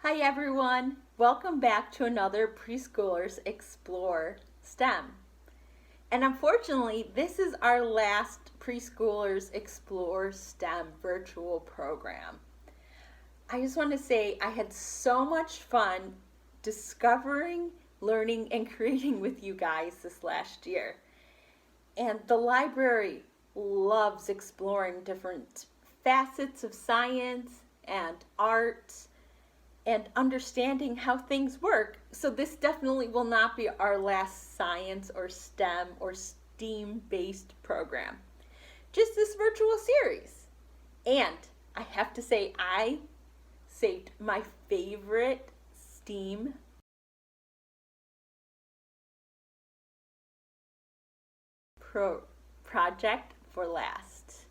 Hi everyone, welcome back to another Preschoolers Explore STEM. And unfortunately, this is our last Preschoolers Explore STEM virtual program. I just want to say I had so much fun discovering, learning, and creating with you guys this last year. And the library loves exploring different facets of science and art and understanding how things work. So this definitely will not be our last science or STEM or STEAM-based program. Just this virtual series. And I have to say, I saved my favorite STEAM project for last.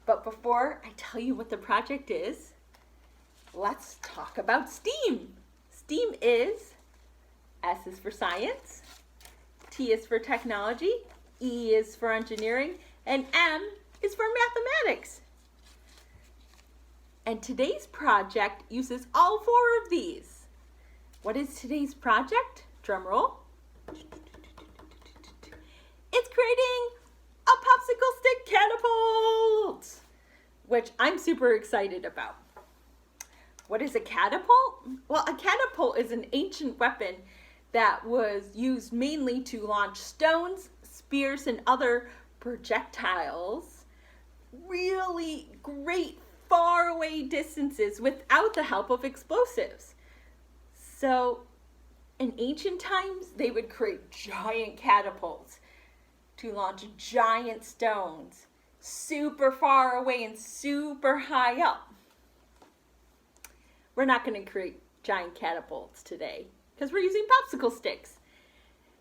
But before I tell you what the project is, let's talk about STEAM. STEAM is S is for science, T is for technology, E is for engineering, and M is for mathematics. And today's project uses all four of these. What is today's project? Drum roll. It's creating a popsicle stick catapult, which I'm super excited about. What is a catapult? Well, a catapult is an ancient weapon that was used mainly to launch stones, spears, and other projectiles really great faraway distances without the help of explosives. So in ancient times, they would create giant catapults to launch giant stones super far away and super high up. We're not going to create giant catapults today because we're using popsicle sticks.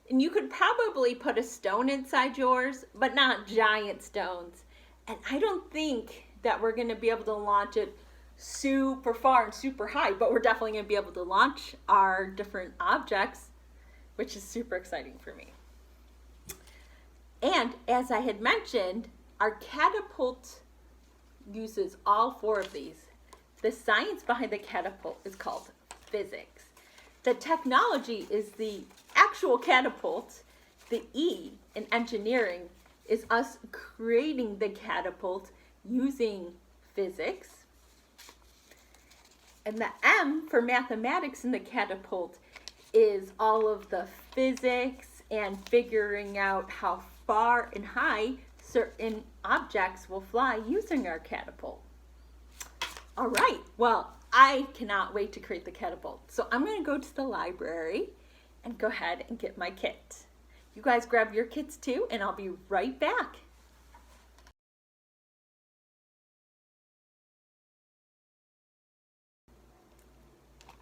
And you could probably put a stone inside yours, but not giant stones. And I don't think that we're going to be able to launch it super far and super high, but we're definitely going to be able to launch our different objects, which is super exciting for me. And as I had mentioned, our catapult uses all four of these. The science behind the catapult is called physics. The technology is the actual catapult. The E in engineering is us creating the catapult using physics. And the M for mathematics in the catapult is all of the physics and figuring out how far and high certain objects will fly using our catapult. All right, well, I cannot wait to create the catapult. So I'm going to go to the library and go ahead and get my kit. You guys grab your kits too, and I'll be right back.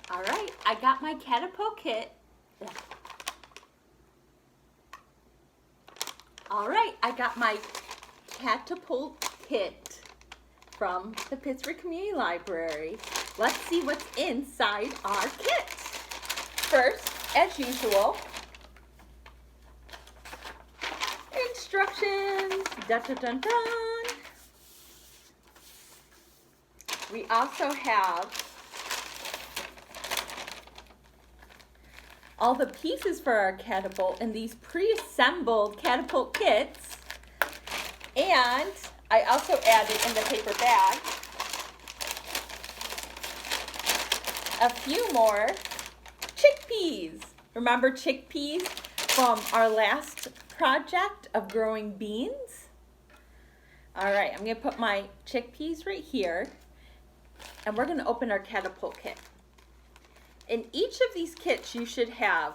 All right, I got my Catapult Kit. All right, I got my Catapult Kit from the Pittsburgh Community Library. Let's see what's inside our kit. First, as usual, instructions. Dun, dun, dun, dun. We also have all the pieces for our catapult in these pre-assembled catapult kits. And I also added in the paper bag a few more chickpeas. Remember chickpeas from our last project of growing beans? All right, I'm gonna put my chickpeas right here, and we're gonna open our catapult kit. In each of these kits, you should have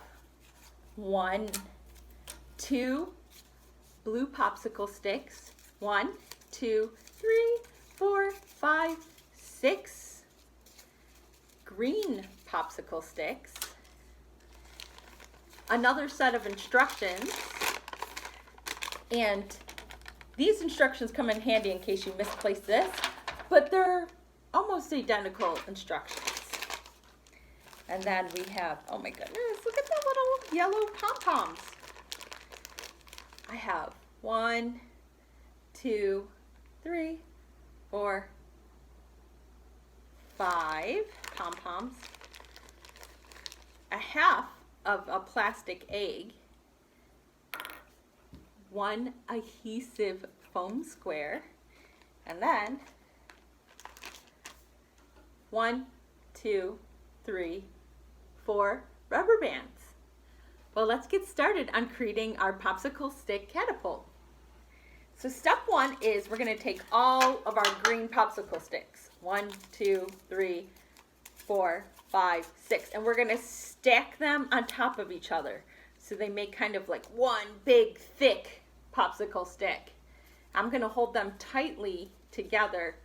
1, 2 blue popsicle sticks, 1, 2, 3, 4, 5, 6 green popsicle sticks, another set of instructions, and these instructions come in handy in case you misplace this, but they're almost identical instructions. And then we have, oh my goodness, look at the little yellow pom-poms. I have 1, 2, 3, 4, 5 pom-poms. a half of a plastic egg, 1 adhesive foam square, and then 1, 2, 3, 4 rubber bands. Well, let's get started on creating our popsicle stick catapult. So step 1 is we're going to take all of our green popsicle sticks. 1, 2, 3, 4, 5, 6. And we're going to stack them on top of each other. So they make kind of like one big, thick popsicle stick. I'm going to hold them tightly together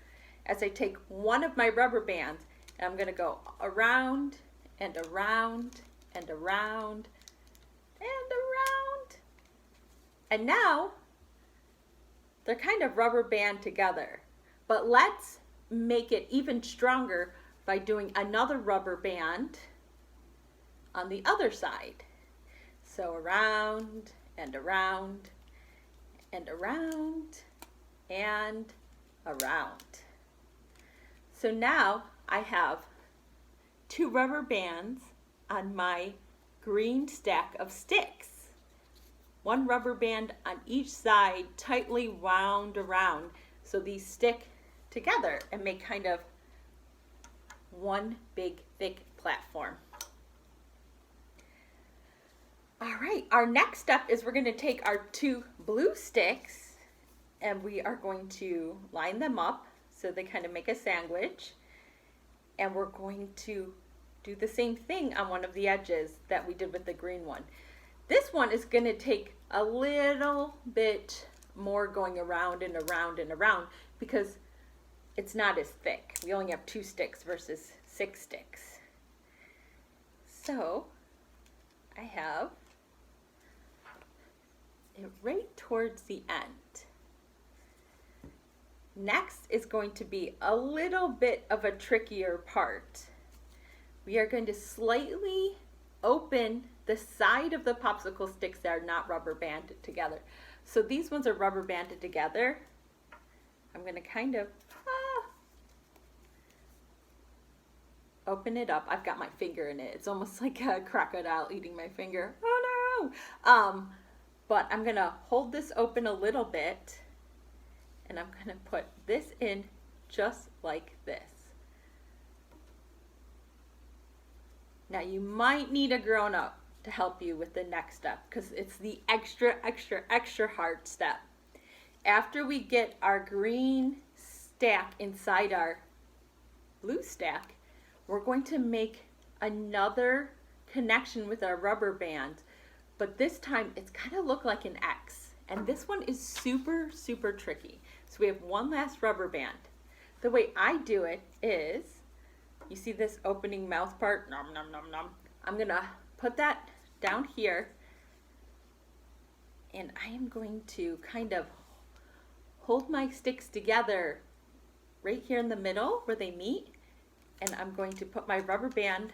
as I take one of my rubber bands. And I'm going to go around and around and around and around. And now they're kind of rubber band together, but let's make it even stronger by doing another rubber band on the other side. So around and around and around and around. So now I have 2 rubber bands on my green stack of sticks. 1 rubber band on each side, tightly wound around, so these stick together and make kind of one big thick platform. All right, our next step is we're going to take our 2 blue sticks and we are going to line them up so they kind of make a sandwich, and we're going to do the same thing on one of the edges that we did with the green one. This one is going to take a little bit more going around and around and around because it's not as thick. We only have 2 sticks versus 6 sticks. So I have it right towards the end. Next is going to be a little bit of a trickier part. We are going to slightly open the side of the popsicle sticks that are not rubber banded together. So these ones are rubber banded together. I'm going to kind of open it up. I've got my finger in it. It's almost like a crocodile eating my finger. Oh no! But I'm going to hold this open a little bit, and I'm going to put this in just like this. Now you might need a grown-up to help you with the next step because it's the extra hard step. After we get our green stack inside our blue stack, we're going to make another connection with our rubber band, but this time it's kind of look like an X, and this one is super tricky. So we have one last rubber band. The way I do it is, you see this opening mouth part? Nom, nom, nom, nom. I'm going to put that down here, and I am going to kind of hold my sticks together right here in the middle where they meet, and I'm going to put my rubber band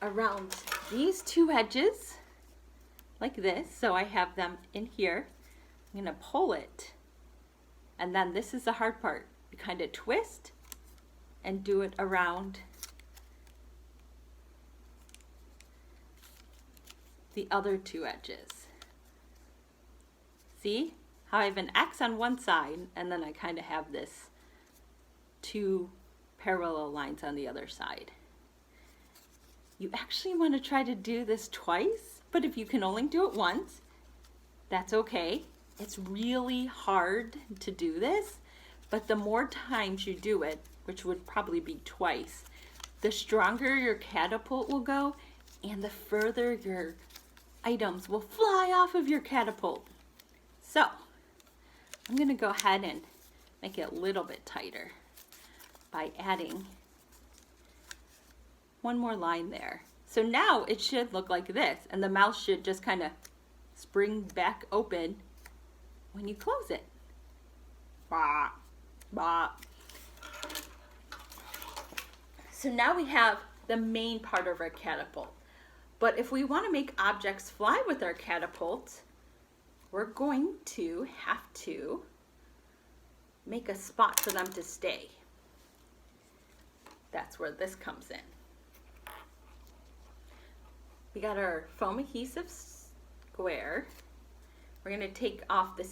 around these 2 edges like this, so I have them in here. I'm going to pull it, and then this is the hard part. You kind of twist and do it around the other 2 edges. See how I have an X on one side, and then I kind of have this 2 parallel lines on the other side. You actually want to try to do this twice, but if you can only do it once, that's okay. It's really hard to do this, but the more times you do it, which would probably be twice, the stronger your catapult will go and the further your items will fly off of your catapult. So I'm going to go ahead and make it a little bit tighter by adding one more line there. So now it should look like this, and the mouth should just kind of spring back open when you close it. Bah, bah. So now we have the main part of our catapult. But if we want to make objects fly with our catapult, we're going to have to make a spot for them to stay. That's where this comes in. We got our foam adhesive square. We're going to take off the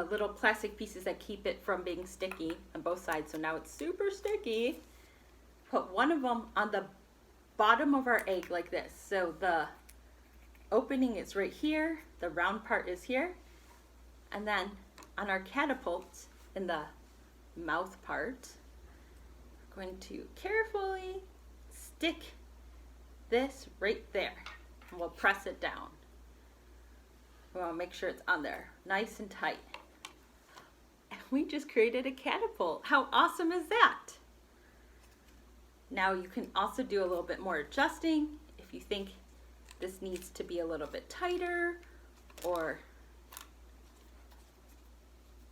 little plastic pieces that keep it from being sticky on both sides. So now it's super sticky. Put one of them on the bottom of our egg like this. So the opening is right here, the round part is here, and then on our catapult in the mouth part, we're going to carefully stick this right there, and we'll press it down. We want to make sure it's on there nice and tight. And we just created a catapult. How awesome is that? Now you can also do a little bit more adjusting if you think this needs to be a little bit tighter, or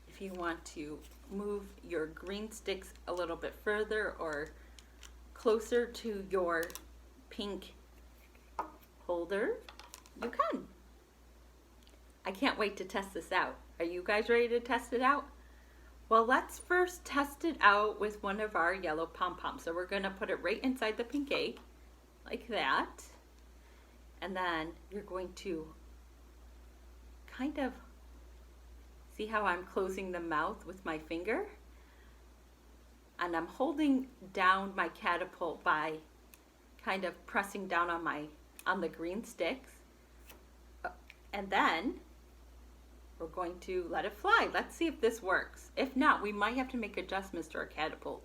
if you want to move your green sticks a little bit further or closer to your pink holder, you can. I can't wait to test this out. Are you guys ready to test it out? Well, let's first test it out with one of our yellow pom-poms. So we're going to put it right inside the pink egg, like that. And then you're going to kind of see how I'm closing the mouth with my finger? And I'm holding down my catapult by kind of pressing down on the green sticks. And then we're going to let it fly. Let's see if this works. If not, we might have to make adjustments to our catapult.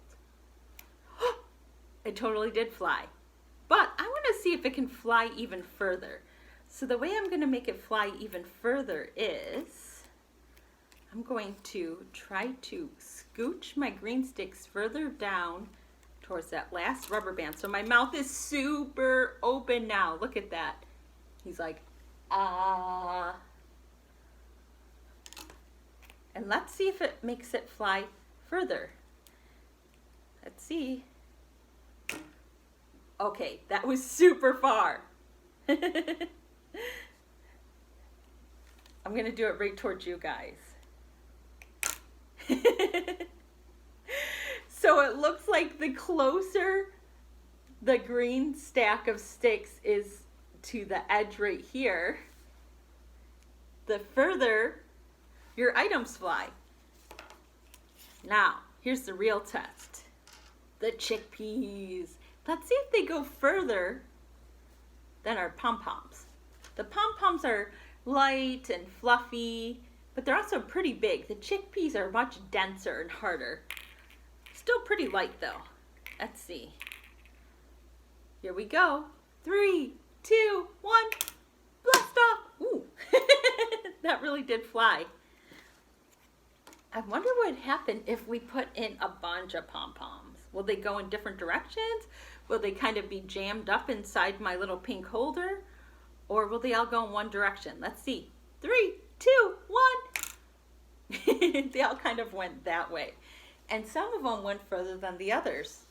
It totally did fly. But I want to see if it can fly even further. So the way I'm going to make it fly even further is I'm going to try to scooch my green sticks further down towards that last rubber band. So my mouth is super open now. Look at that. He's like, ah. And let's see if it makes it fly further. Let's see. Okay, that was super far. I'm gonna do it right towards you guys. So it looks like the closer the green stack of sticks is to the edge right here, the further your items fly. Now, here's the real test. The chickpeas. Let's see if they go further than our pom-poms. The pom-poms are light and fluffy, but they're also pretty big. The chickpeas are much denser and harder. Still pretty light though. Let's see. Here we go. 3, 2, 1. Blast off. Ooh, that really did fly. I wonder what would happen if we put in a bunch of pom-poms. Will they go in different directions? Will they kind of be jammed up inside my little pink holder? Or will they all go in one direction? Let's see. 3, 2, 1. They all kind of went that way. And some of them went further than the others.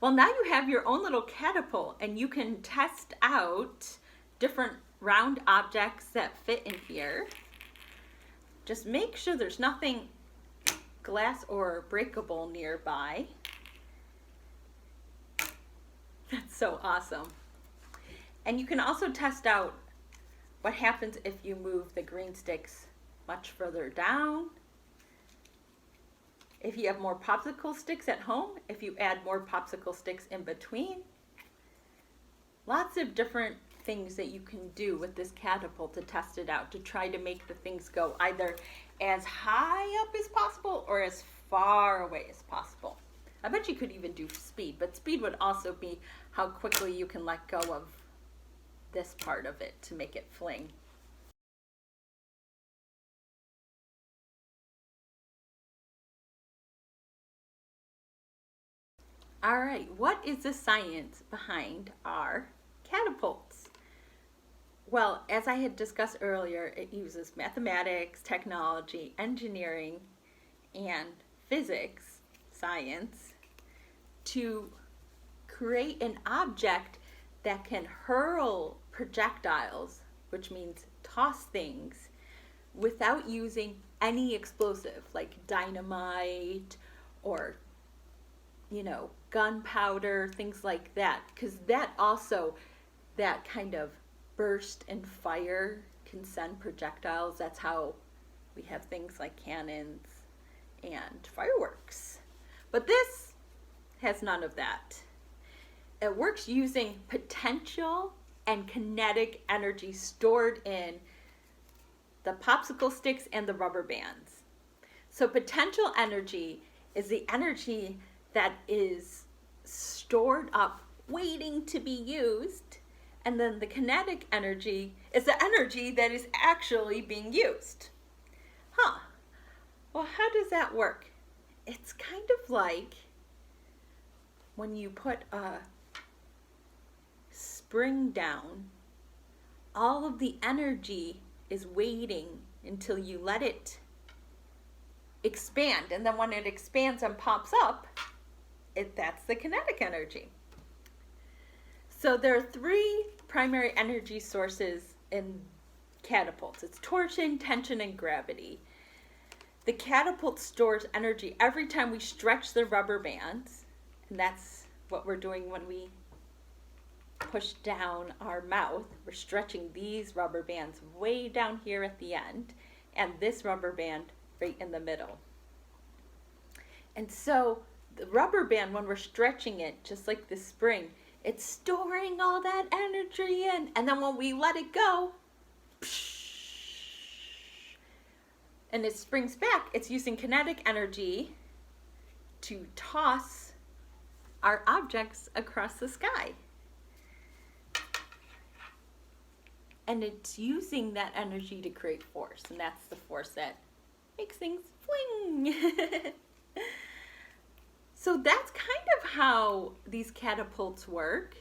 Well, now you have your own little catapult, and you can test out different round objects that fit in here. Just make sure there's nothing glass or breakable nearby. That's so awesome. And you can also test out what happens if you move the green sticks much further down. If you have more popsicle sticks at home, if you add more popsicle sticks in between. Lots of different things that you can do with this catapult to test it out, to try to make the things go either as high up as possible or as far away as possible. I bet you could even do speed, but speed would also be how quickly you can let go of this part of it to make it fling. All right, what is the science behind our catapults? Well, as I had discussed earlier, it uses mathematics, technology, engineering, and physics, science, to create an object that can hurl projectiles, which means toss things, without using any explosive like dynamite or gunpowder, things like that, because that also, that kind of burst and fire can send projectiles. That's how we have things like cannons and fireworks. But this has none of that. It works using potential and kinetic energy stored in the popsicle sticks and the rubber bands. So potential energy is the energy that is stored up waiting to be used, and then the kinetic energy is the energy that is actually being used. Well, how does that work? It's kind of like when you put a spring down, all of the energy is waiting until you let it expand, and then when it expands and pops up, that's the kinetic energy. So there are three primary energy sources in catapults. It's torsion, tension, and gravity. The catapult stores energy every time we stretch the rubber bands, and that's what we're doing when we push down our mouth. We're stretching these rubber bands way down here at the end, and this rubber band right in the middle. And so the rubber band, when we're stretching it, just like the spring, it's storing all that energy in, and then when we let it go, and it springs back, it's using kinetic energy to toss our objects across the sky. And it's using that energy to create force, and that's the force that makes things fling. So that's kind of how these catapults work.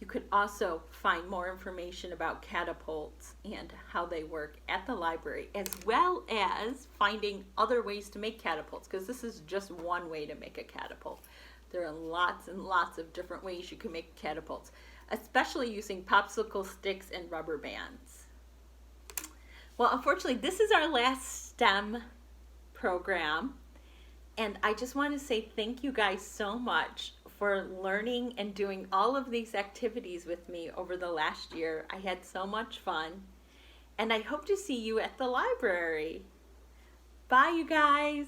You could also find more information about catapults and how they work at the library, as well as finding other ways to make catapults, because this is just one way to make a catapult. There are lots and lots of different ways you can make catapults, especially using popsicle sticks and rubber bands. Well, unfortunately, this is our last STEM program, and I just want to say thank you guys so much for learning and doing all of these activities with me over the last year. I had so much fun, and I hope to see you at the library. Bye, you guys.